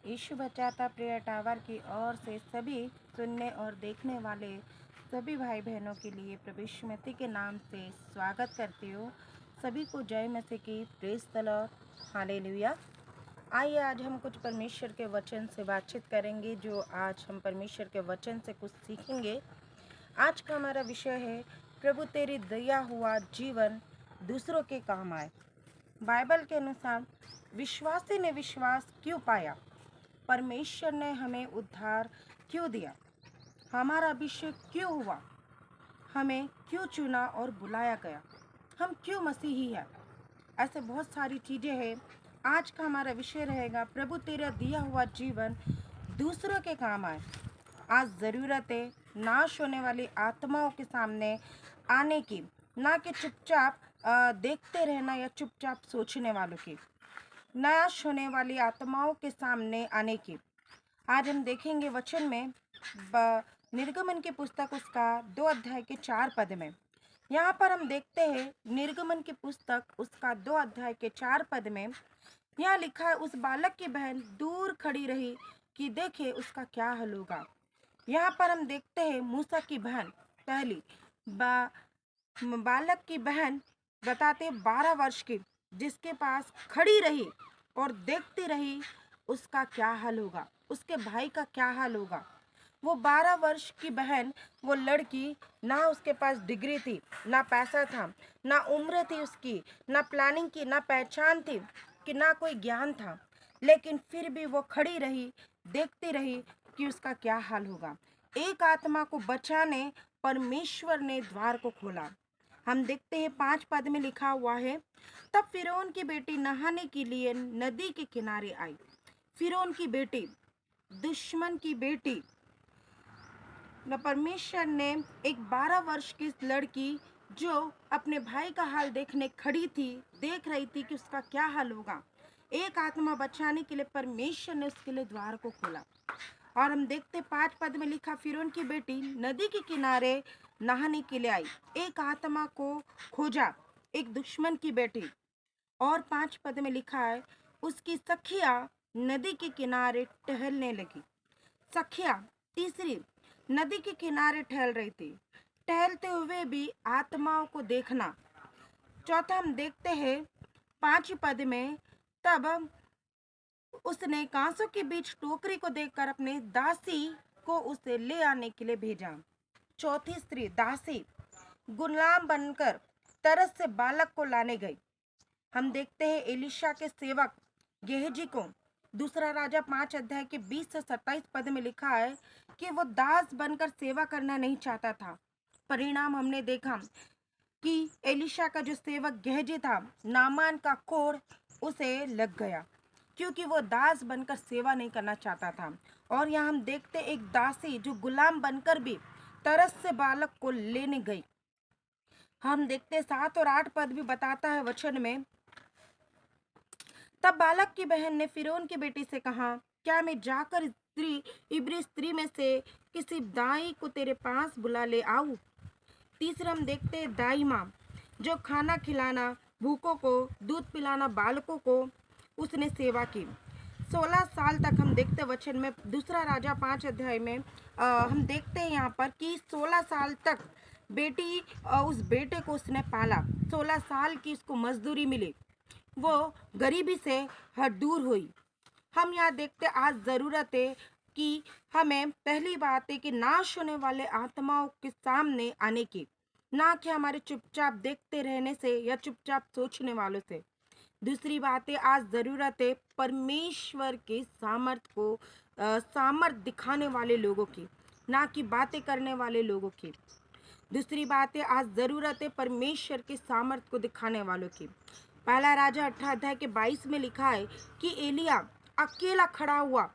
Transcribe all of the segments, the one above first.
यीशु बचाता प्रिय टावर की ओर से सभी सुनने और देखने वाले सभी भाई बहनों के लिए प्रभु यीशु मसीह के नाम से स्वागत करती हूँ। सभी को जय मसीह की, प्रेज द लॉर्ड, हालेलुया। आइए आज हम कुछ परमेश्वर के वचन से बातचीत करेंगे। जो आज हम परमेश्वर के वचन से कुछ सीखेंगे। आज का हमारा विषय है प्रभु तेरी दया हुआ जीवन दूसरों के काम आए। बाइबल के अनुसार विश्वासी ने विश्वास क्यों पाया? परमेश्वर ने हमें उद्धार क्यों दिया? हमारा अभिषेक क्यों हुआ? हमें क्यों चुना और बुलाया गया? हम क्यों मसीही हैं? ऐसे बहुत सारी चीज़ें हैं। आज का हमारा विषय रहेगा प्रभु तेरा दिया हुआ जीवन दूसरों के काम आए। आज ज़रूरत है नाश होने वाली आत्माओं के सामने आने की, ना कि चुपचाप देखते रहना या चुपचाप सोचने वालों की। नाश होने वाली आत्माओं के सामने आने की। आज हम देखेंगे वचन में निर्गमन की पुस्तक उसका 2 अध्याय के 4 पद में। यहाँ पर हम देखते हैं निर्गमन की पुस्तक उसका 2 अध्याय के 4 पद में यहाँ लिखा है, उस बालक की बहन दूर खड़ी रही कि देखे उसका क्या हाल होगा। यहाँ पर हम देखते हैं मूसा की बहन पहली बालक की बहन बताते 12 वर्ष की, जिसके पास खड़ी रही और देखती रही उसका क्या हाल होगा, उसके भाई का क्या हाल होगा। वो 12 वर्ष की बहन, वो लड़की, ना उसके पास डिग्री थी, ना पैसा था, ना उम्र थी उसकी, ना प्लानिंग की, ना पहचान थी, कि ना कोई ज्ञान था, लेकिन फिर भी वो खड़ी रही, देखती रही कि उसका क्या हाल होगा। एक आत्मा को बचाने परमेश्वर ने द्वार को खोला। हम देखते हैं 5 पद में लिखा हुआ है, तब फिरौन की बेटी नहाने के लिए नदी के किनारे आई। फिरौन की बेटी, दुश्मन की बेटी, न परमेश्वर ने एक 12 वर्ष की लड़की जो अपने भाई का हाल देखने खड़ी थी, देख रही थी कि उसका क्या हाल होगा, एक आत्मा बचाने के लिए परमेश्वर ने उसके लिए द्वार को खोला। और हम देखते 5 पद में लिखा, फिरौन की बेटी नदी के किनारे नहाने के लिए आई, एक आत्मा को खोजा, एक दुश्मन की बेटी। और 5 पद में लिखा है, उसकी सखिया नदी के किनारे टहलने लगी। सखिया तीसरी नदी के किनारे टहल रही थी, टहलते हुए भी आत्माओं को देखना। चौथा हम देखते हैं 5 पद में, तब उसने कांसों के बीच टोकरी को देखकर अपने दासी को उसे ले आने के लिए भेजा। चौथी स्त्री दासी गुलाम बनकर तरस से बालक को लाने गई। हम देखते हैं एलिशा के सेवक गेहजी को दूसरा राजा 5 अध्याय के 20 से 27 पद में लिखा है कि वो दास बनकर सेवा करना नहीं चाहता था। परिणाम हमने देखा कि एलिशा का जो सेवक गेहजी था, नामान का कोढ़ उसे लग गया, क्योंकि वो दास बनकर सेवा नहीं करना चाहता था। और यहाँ हम देखते एक दासी जो गुलाम बनकर भी तरस से बालक को लेने गई। हम देखते 7 और 8 पद भी बताता है वचन में, तब बालक की बहन ने फिरौन की बेटी से कहा, क्या मैं जाकर इब्री स्त्री में से किसी दाई को तेरे पास बुला ले आऊं? तीसरा हम देखते हैं दाई माँ जो खाना खिलाना, भूखों को दूध पिलाना, बालकों को उसने सेवा की। 16 साल तक हम देखते वचन में दूसरा राजा 5 अध्याय में हम देखते हैं यहाँ पर कि 16 साल तक बेटी उस बेटे को उसने पाला। 16 साल की उसको मजदूरी मिली, वो गरीबी से हर दूर हुई। हम यहाँ देखते आज ज़रूरत है कि हमें पहली बात है कि नाश होने वाले आत्माओं के सामने आने की, ना कि हमारे चुपचाप देखते रहने से या चुपचाप सोचने वालों से। दूसरी बात है आज ज़रूरत है परमेश्वर के सामर्थ को सामर्थ दिखाने वाले लोगों की, ना कि बातें करने वाले लोगों की। दूसरी बात है आज ज़रूरत है परमेश्वर के सामर्थ को दिखाने वालों की। पहला राजा 18 अध्याय के 22 में लिखा है कि एलिया अकेला खड़ा हुआ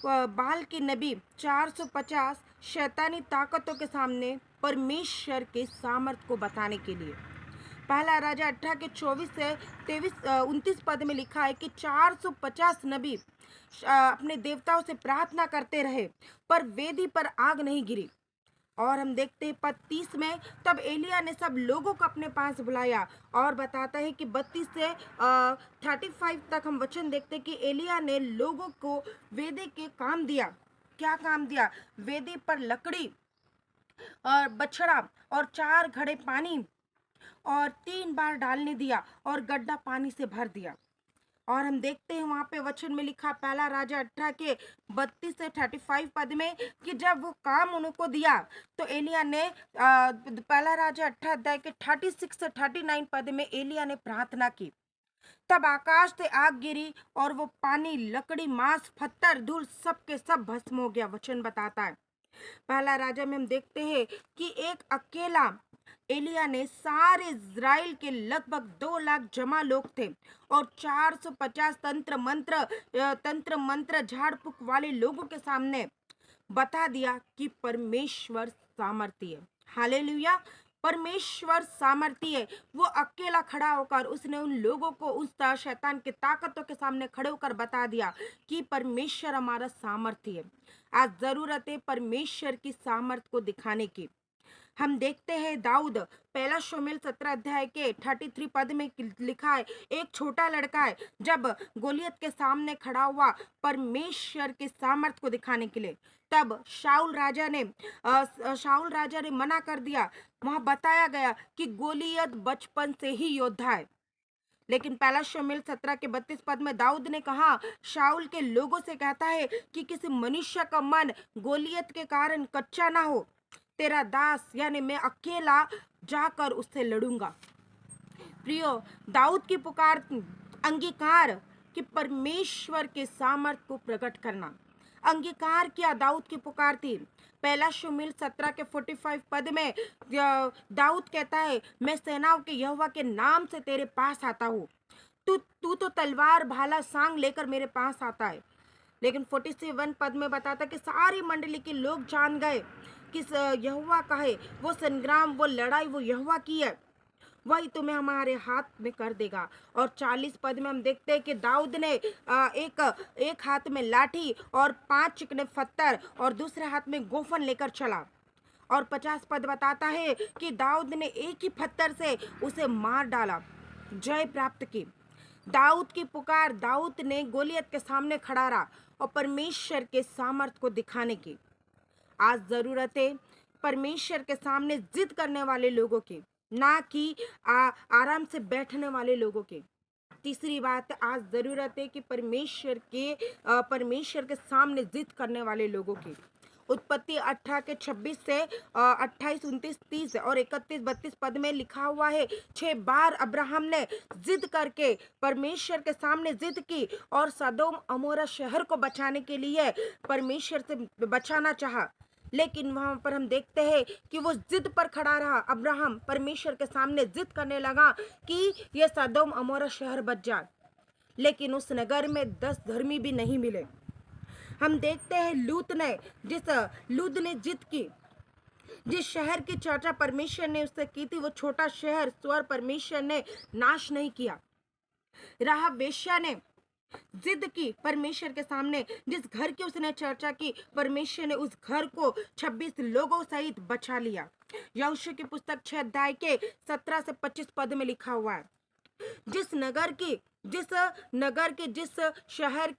बाल के नबी 450 शैतानी ताकतों के सामने परमेश्वर के सामर्थ को बताने के लिए। पहला राजा 18 के 24 से 29 पद में लिखा है कि 450 नबी अपने देवताओं से प्रार्थना करते रहे, पर वेदी पर आग नहीं गिरी। और हम देखते हैं 32 में, तब एलिया ने सब लोगों को अपने पास बुलाया। और बताता है कि 32 से 35 तक हम वचन देखते हैं कि एलिया ने लोगों को वेदी के काम दिया। क्या काम दिया? वेदी पर लकड़ी और बछड़ा और 4 घड़े पानी और 3 बार डालने दिया और गड्ढा पानी से भर दिया। और हम देखते हैं वहां पे वचन में लिखा पहला राजा 18 के 32 से 35 पद में कि जब वो काम उनको दिया तो एलिया ने पहला राजा 18 अध्याय के 36 से 39 पद में एलिया ने प्रार्थना की। तब आकाश से आग गिरी और वो पानी, लकड़ी, मांस, पत्थर, धूल सब के सब भस्म हो गया। वचन बताता है पहला राजा में हम देखते हैं कि एक अकेला एलिया ने सारे इज़राइल के लगभग 2 लाख जमा लोग थे और 450 तंत्र मंत्र झाड़ फूक वाले लोगों के सामने बता दिया कि परमेश्वर सामर्थी है। हालेलुया! परमेश्वर सामर्थी है। वो अकेला खड़ा होकर उसने उन लोगों को उस शैतान की ताकतों के सामने खड़े होकर बता दिया कि परमेश्वर हमारा सामर्थी है। आज जरूरत है परमेश्वर की सामर्थ को दिखाने की। हम देखते हैं दाऊद, पहला शमूएल 17 अध्याय के 33 पद में लिखा है, एक छोटा लड़का है जब गोलियत के सामने खड़ा हुआ परमेश्वर के सामर्थ को दिखाने के लिए, तब शाऊल राजा ने मना कर दिया। वहां बताया गया कि गोलियत बचपन से ही योद्धा है। लेकिन पहला शमूएल 17 के 32 पद में दाऊद ने कहा, शाऊल के लोगों से कहता है कि किसी मनुष्य का मन गोलियत के कारण कच्चा ना हो। तेरा दास यानी मैं अकेला जाकर उससे लड़ूंगा। प्रियो, दाऊद की पुकार अंगीकार कि परमेश्वर के सामर्थ को प्रकट करना, अंगीकार किया दाऊद की पुकार थी। पहला शमूएल 17 के 45 पद में दाऊद कहता है, मैं सेनाओं के यहोवा के नाम से तेरे पास आता हूँ। तू तो तलवार भाला सांग लेकर मेरे पास आता है। लेकिन 47 पद में बताता कि सारी मंडली के लोग जान गए कि यहोवा का है, वो संग्राम, वो लड़ाई, वो यहोवा की है, वही तुम्हें हमारे हाथ में कर देगा। और 40 पद में हम देखते हैं कि दाऊद ने एक हाथ में लाठी और 5 चिकने पत्थर और दूसरे हाथ में गोफन लेकर चला। और 50 पद बताता है कि दाऊद ने एक ही पत्थर से उसे मार डाला, जय प्राप्त की। दाऊद की पुकार, दाऊद ने गोलियत के सामने खड़ा रहा और परमेश्वर के सामर्थ को दिखाने की। आज जरूरत है परमेश्वर के सामने जिद करने वाले लोगों की, ना कि आराम से बैठने वाले लोगों की। तीसरी बात, आज जरूरत है कि परमेश्वर के सामने जिद करने वाले लोगों की। उत्पत्ति 18 के 26 से 28, 29, 30 और 31, 32 पद में लिखा हुआ है, 6 बार अब्राहम ने जिद करके परमेश्वर के सामने जिद की और सदोम अमोरा शहर को बचाने के लिए परमेश्वर से बचाना चाहा। लेकिन वहां पर हम देखते हैं कि वो जिद पर खड़ा रहा। अब्राहम परमेश्वर के सामने जिद करने लगा कि ये सदोम अमोरा शहर बच जाए, लेकिन उस नगर में 10 धर्मी भी नहीं मिले। हम देखते हैं लूत ने जिद की, जिस शहर की चर्चा परमेश्वर ने उससे की थी, वो छोटा शहर स्वर परमेश्वर ने नाश नहीं किया। राहाब वेश्या ने जिद की परमेश्वर के सामने, जिस घर की उसने चर्चा की, परमेश्वर ने उस घर को 26 लोगों सहित बचा लिया। यहोशू की पुस्तक 6 अध्याय के 17 से 25 पद में लिखा हुआ है, जिस नगर की, जिस शहर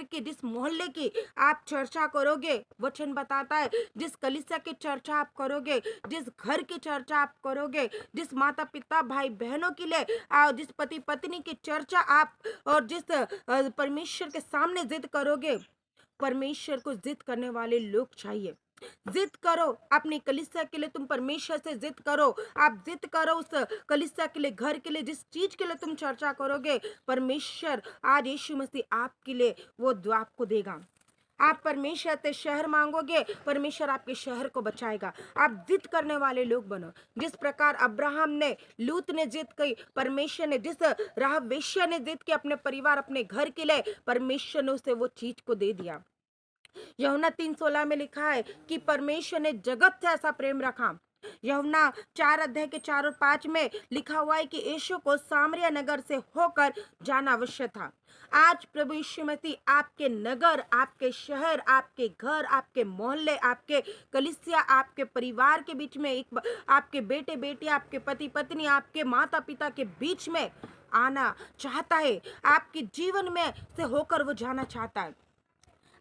की, जिस मोहल्ले की आप चर्चा करोगे, वचन बताता है, जिस कलीसिया की चर्चा आप करोगे, जिस घर की चर्चा आप करोगे, जिस माता पिता भाई बहनों के लिए, जिस पति पत्नी की चर्चा आप, और जिस परमेश्वर के सामने जिद करोगे, परमेश्वर को जिद करने वाले लोग चाहिए। जिद करो अपनी कलीसिया के लिए, तुम परमेश्वर से जिद करो। आप जिद करो उस कलीसिया के लिए, घर के लिए, जिस चीज के लिए तुम चर्चा करोगे, परमेश्वर आज यीशु मसीह आपके लिए वो आपको देगा। आप परमेश्वर से शहर मांगोगे, परमेश्वर आपके शहर को बचाएगा। आप जिद करने वाले लोग बनो। जिस प्रकार अब्राहम ने, लूत ने जिद की, परमेश्वर ने, जिस राहाब वेश्या ने जिद की अपने परिवार, अपने घर के लिए, परमेश्वर ने उसे वो चीज को दे दिया। यूहन्ना 3:16 में लिखा है कि परमेश्वर ने जगत से ऐसा प्रेम रखा यूहन्ना 4 अध्याय के 4 और 5 में लिखा हुआ है कि यीशु को सामरिया नगर से होकर जाना अवश्य था। आज प्रभु यीशु मसीह आपके नगर, आपके शहर, आपके घर, आपके मोहल्ले, आपके कलीसिया, आपके परिवार के बीच में आपके बेटे बेटी, आपके पति पत्नी, आपके माता पिता के बीच में आना चाहता है। आपके जीवन में से होकर वो जाना चाहता है।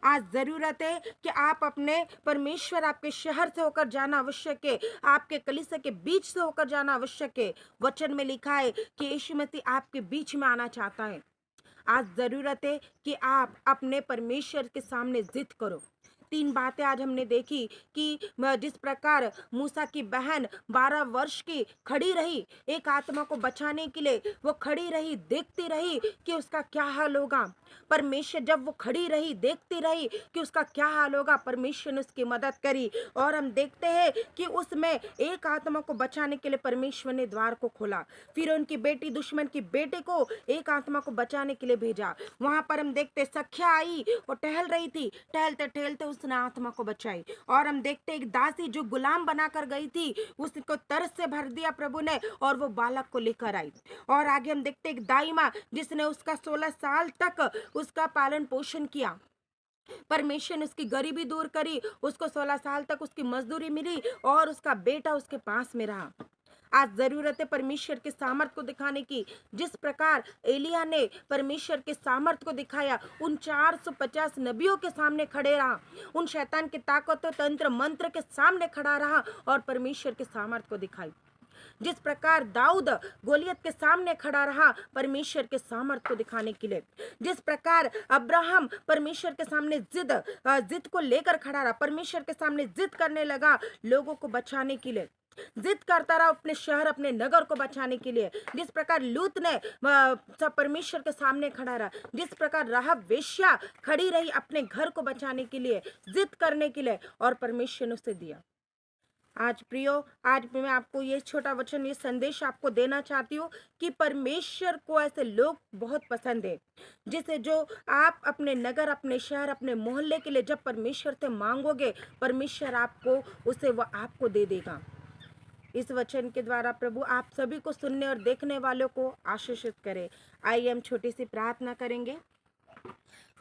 आज जरूरत है कि आप अपने परमेश्वर, आपके शहर से होकर जाना आवश्यक है, आपके कलीसिया के बीच से होकर जाना आवश्यक है। वचन में लिखा है कि यीशु मसीह आपके बीच में आना चाहता है। आज जरूरत है कि आप अपने परमेश्वर के सामने जिद करो। 3 बातें आज हमने देखी कि जिस प्रकार मूसा की बहन 12 वर्ष की खड़ी रही, एक आत्मा को बचाने के लिए वो खड़ी रही, देखती रही कि उसका क्या हाल होगा। परमेश्वर जब वो खड़ी रही, देखती रही कि उसका क्या हाल होगा, परमेश्वर ने उसकी मदद करी। और हम देखते हैं कि उसमें एक आत्मा को बचाने के लिए परमेश्वर ने द्वार को खोला। फिर उनकी बेटी, दुश्मन की बेटे को एक आत्मा को बचाने के लिए भेजा। वहां पर हम देखते सख्या आई, वो टहल रही थी, टहलते टहलते उसने आत्मा को बचाई। और हम देखते एक दासी जो गुलाम बनाकर गई थी, उसको तरस से भर दिया प्रभु ने और वो बालक को लेकर आई। और आगे हम देखते एक दाई माँ जिसने उसका 16 साल तक उसका पालन पोषण किया। परमेश्वर ने उसकी गरीबी दूर करी, उसको 16 साल तक उसकी मजदूरी मिली और उसका बेटा उसके पास में रहा। आज जरूरत है परमेश्वर के सामर्थ को दिखाने की। जिस प्रकार एलिया ने परमेश्वर के सामर्थ को दिखाया, उन 450 नबियों के सामने खड़े रहा, उन शैतान के ताकतों, तंत्र मंत्र के सामने खड़ा रहा और परमेश्वर के सामर्थ को दिखाई। जिस प्रकार दाऊद गोलियत के सामने खड़ा रहा परमेश्वर के सामर्थ को दिखाने के लिए, जिस प्रकार अब्राहम परमेश्वर के सामने जिद को लेकर खड़ा रहा, परमेश्वर के सामने जिद करने लगा लोगों को बचाने के लिए, जिद करता रहा अपने शहर, अपने नगर को बचाने के लिए। जिस प्रकार लूत ने परमेश्वर के सामने खड़ा रहा, जिस प्रकार राहब वेश्या खड़ी रही अपने घर को बचाने के लिए, जिद करने के लिए, और परमेश्वर ने उसे दिया। आज प्रियो, आज मैं आपको ये छोटा वचन, ये संदेश आपको देना चाहती हूँ कि परमेश्वर को ऐसे लोग बहुत पसंद है, जिसे जो आप अपने नगर, अपने शहर, अपने मोहल्ले के लिए जब परमेश्वर से मांगोगे, परमेश्वर आपको उसे वो आपको दे देगा। इस वचन के द्वारा प्रभु आप सभी को, सुनने और देखने वालों को आशीषित करे। आइए हम छोटी सी प्रार्थना करेंगे।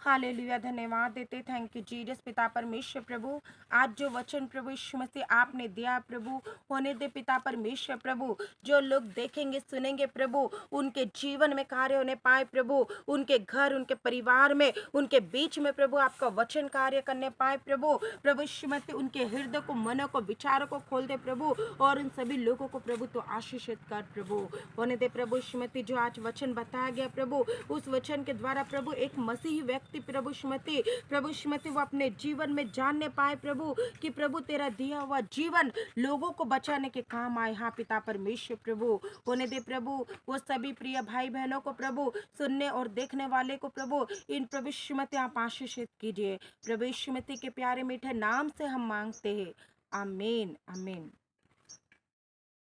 हालेलुया, धन्यवाद देते, थैंक यू जीसस। पिता परमेश्वर प्रभु, आज जो वचन प्रभु यीशु मसीह आपने दिया प्रभु, होने दे पिता परमेश्वर प्रभु, जो लोग देखेंगे सुनेंगे प्रभु, उनके जीवन में कार्य होने पाए प्रभु, उनके घर, उनके परिवार में, उनके बीच में प्रभु आपका वचन कार्य करने पाए प्रभु। प्रभु यीशु मसीह उनके हृदय को, मनों को, विचारों को खोल दे प्रभु, और उन सभी लोगों को प्रभु तो आशीषित कर प्रभु। होने दे प्रभु यीशु मसीह, जो आज वचन बताया गया प्रभु, उस वचन के द्वारा प्रभु एक मसीही व्यक्ति प्रभु श्रीमती वो अपने जीवन में जानने पाए प्रभु कि प्रभु तेरा दिया हुआ जीवन लोगों को बचाने के काम आए। हाँ पिता परमेश्वर प्रभु, होने दे प्रभु वो सभी प्रिय भाई बहनों को प्रभु, सुनने और देखने वाले को प्रभु, इन प्रभु श्रीमती आप आशीषित कीजिए। प्रभु श्रीमती के प्यारे मीठे नाम से हम मांगते हैं, आमीन आमीन।